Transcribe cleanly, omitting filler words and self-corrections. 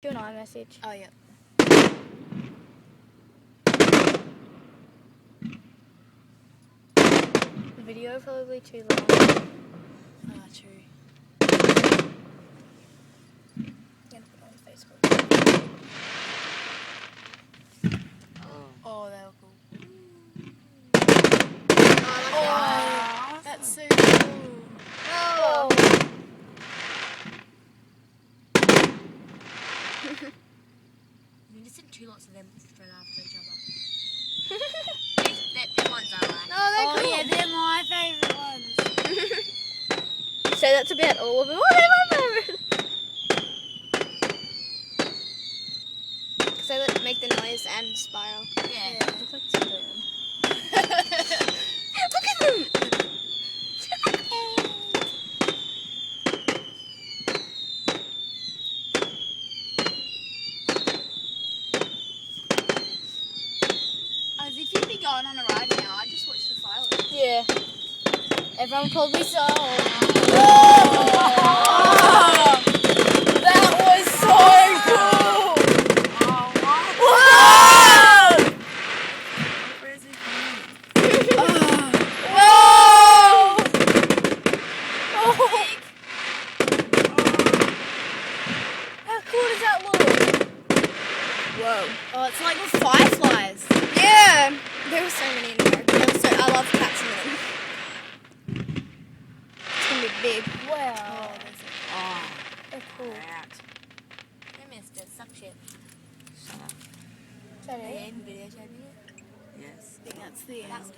Do an iMessage. Oh, yeah. The video probably too long. Ah, true. I'm gonna put it on Facebook. Oh, they were cool. Oh, that's so cool. Oh. You just send 2 lots of them straight after each other. Them ones I like. No, they're cool. Yeah, they're my favourite ones. So that's about all of them. Oh, they're my favourite. So let's make the noise and spiral. Yeah. Look like Superman. Look at them. As if you'd be going on a ride now, I'd just watch the fireworks. Yeah. Everyone probably saw. That was so cool! Whoa! Where is it? Whoa! How cool does that look? Whoa. Oh, it's like with fireflies. Yeah. There were so many in there. I love cats in them. It's gonna be big. Wow. They're cool. I missed it. Suck shit. Is that it? In video, show me it. Yes. I think that's the end. That's it.